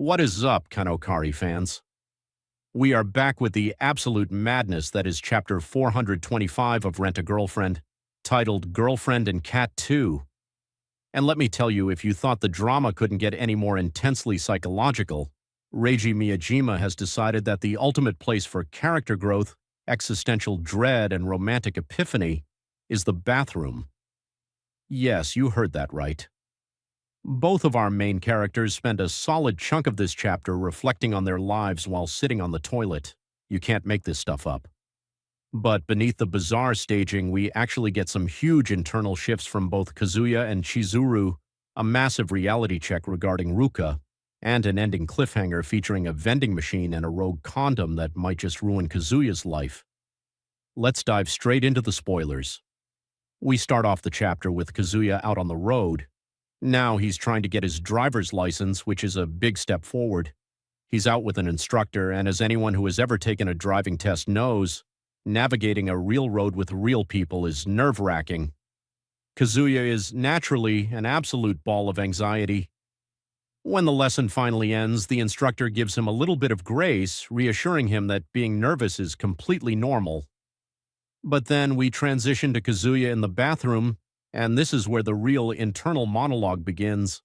What is up, Kanokari fans? We are back with the absolute madness that is chapter 425 of Rent a Girlfriend, titled Girlfriend and Cat 2. And let me tell you, if you thought the drama couldn't get any more intensely psychological, Reiji Miyajima has decided that the ultimate place for character growth, existential dread, and romantic epiphany is the bathroom. Yes, you heard that right. Both of our main characters spend a solid chunk of this chapter reflecting on their lives while sitting on the toilet. You can't make this stuff up. But beneath the bizarre staging, we actually get some huge internal shifts from both Kazuya and Chizuru, a massive reality check regarding Ruka, and an ending cliffhanger featuring a vending machine and a rogue condom that might just ruin Kazuya's life. Let's dive straight into the spoilers. We start off the chapter with Kazuya out on the road. Now he's trying to get his driver's license, which is a big step forward. He's out with an instructor, and as anyone who has ever taken a driving test knows, navigating a real road with real people is nerve-wracking. Kazuya is naturally an absolute ball of anxiety. When the lesson finally ends, the instructor gives him a little bit of grace, reassuring him that being nervous is completely normal. But then we transition to Kazuya in the bathroom, and this is where the real internal monologue begins.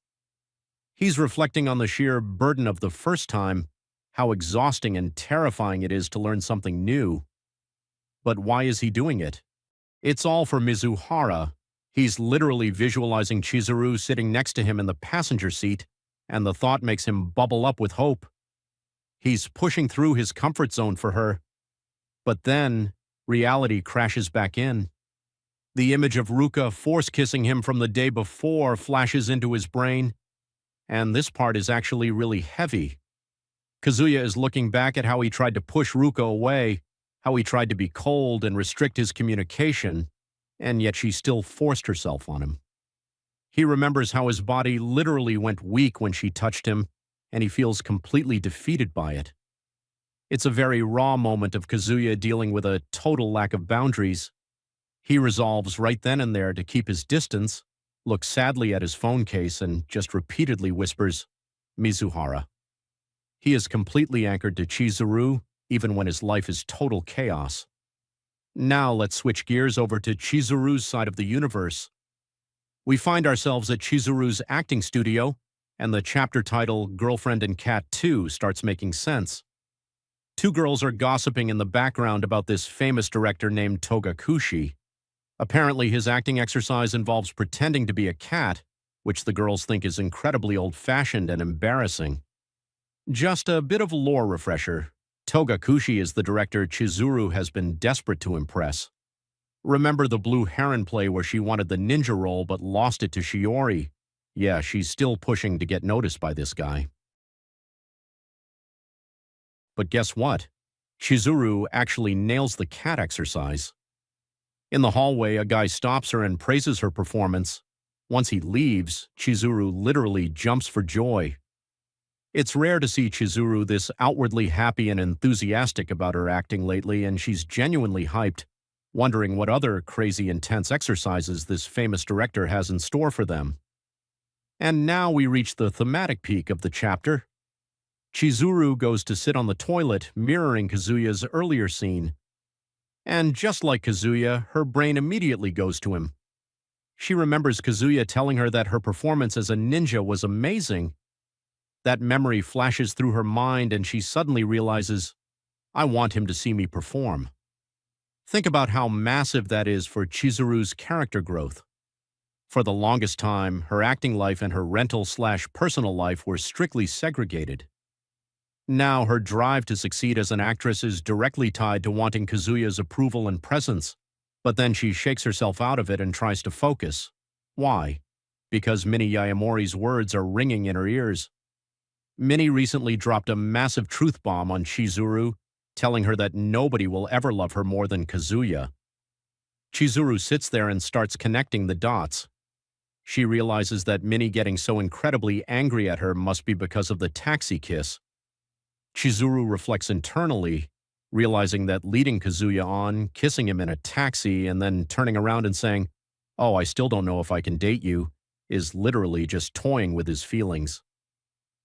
He's reflecting on the sheer burden of the first time, how exhausting and terrifying it is to learn something new. But why is he doing it? It's all for Mizuhara. He's literally visualizing Chizuru sitting next to him in the passenger seat, and the thought makes him bubble up with hope. He's pushing through his comfort zone for her. But then, reality crashes back in. The image of Ruka force-kissing him from the day before flashes into his brain, and this part is actually really heavy. Kazuya is looking back at how he tried to push Ruka away, how he tried to be cold and restrict his communication, and yet she still forced herself on him. He remembers how his body literally went weak when she touched him, and he feels completely defeated by it. It's a very raw moment of Kazuya dealing with a total lack of boundaries. He resolves right then and there to keep his distance, looks sadly at his phone case, and just repeatedly whispers, Mizuhara. He is completely anchored to Chizuru, even when his life is total chaos. Now let's switch gears over to Chizuru's side of the universe. We find ourselves at Chizuru's acting studio, and the chapter title, Girlfriend and Cat 2, starts making sense. Two girls are gossiping in the background about this famous director named Togakushi. Apparently, his acting exercise involves pretending to be a cat, which the girls think is incredibly old-fashioned and embarrassing. Just a bit of lore refresher. Togakushi is the director Chizuru has been desperate to impress. Remember the Blue Heron play where she wanted the ninja role but lost it to Shiori? Yeah, she's still pushing to get noticed by this guy. But guess what? Chizuru actually nails the cat exercise. In the hallway, a guy stops her and praises her performance. Once he leaves, Chizuru literally jumps for joy. It's rare to see Chizuru this outwardly happy and enthusiastic about her acting lately, and she's genuinely hyped, wondering what other crazy intense exercises this famous director has in store for them. And now we reach the thematic peak of the chapter. Chizuru goes to sit on the toilet, mirroring Kazuya's earlier scene. And just like Kazuya, her brain immediately goes to him. She remembers Kazuya telling her that her performance as a ninja was amazing. That memory flashes through her mind and she suddenly realizes, I want him to see me perform. Think about how massive that is for Chizuru's character growth. For the longest time, her acting life and her rental/personal life were strictly segregated. Now her drive to succeed as an actress is directly tied to wanting Kazuya's approval and presence, but then she shakes herself out of it and tries to focus. Why? Because Minnie Yayamori's words are ringing in her ears. Minnie recently dropped a massive truth bomb on Chizuru, telling her that nobody will ever love her more than Kazuya. Chizuru sits there and starts connecting the dots. She realizes that Minnie getting so incredibly angry at her must be because of the taxi kiss. Chizuru reflects internally, realizing that leading Kazuya on, kissing him in a taxi, and then turning around and saying, "Oh, I still don't know if I can date you," is literally just toying with his feelings.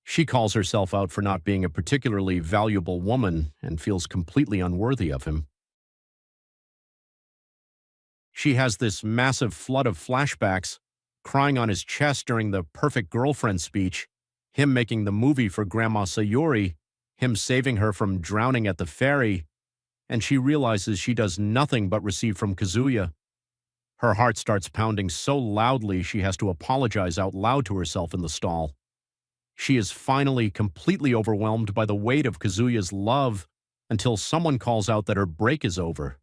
She calls herself out for not being a particularly valuable woman and feels completely unworthy of him. She has this massive flood of flashbacks, crying on his chest during the perfect girlfriend speech, him making the movie for Grandma Sayori, him saving her from drowning at the ferry, and she realizes she does nothing but receive from Kazuya. Her heart starts pounding so loudly she has to apologize out loud to herself in the stall. She is finally completely overwhelmed by the weight of Kazuya's love until someone calls out that her break is over.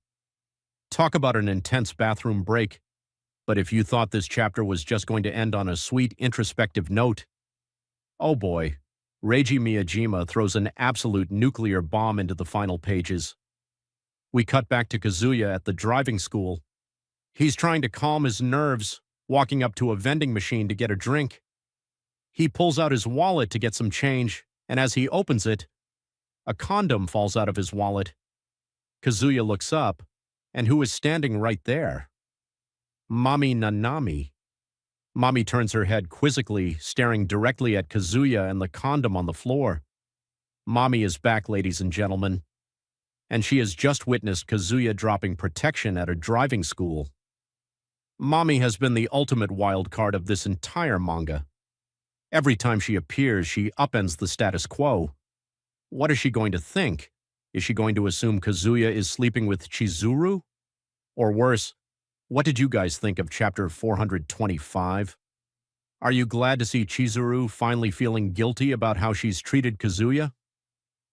Talk about an intense bathroom break. But if you thought this chapter was just going to end on a sweet, introspective note, oh boy, Reiji Miyajima throws an absolute nuclear bomb into the final pages. We cut back to Kazuya at the driving school. He's trying to calm his nerves, walking up to a vending machine to get a drink. He pulls out his wallet to get some change, and as he opens it, a condom falls out of his wallet. Kazuya looks up, and who is standing right there? Mami Nanami. Mami turns her head quizzically, staring directly at Kazuya and the condom on the floor. Mami is back, ladies and gentlemen, and she has just witnessed Kazuya dropping protection at a driving school. Mami has been the ultimate wild card of this entire manga. Every time she appears, she upends the status quo. What is she going to think? Is she going to assume Kazuya is sleeping with Chizuru? Or worse, what did you guys think of chapter 425? Are you glad to see Chizuru finally feeling guilty about how she's treated Kazuya?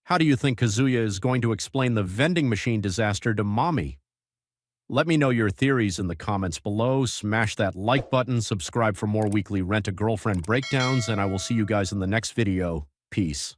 How do you think Kazuya is going to explain the vending machine disaster to Mami? Let me know your theories in the comments below. Smash that like button, subscribe for more weekly Rent-A-Girlfriend breakdowns, and I will see you guys in the next video. Peace.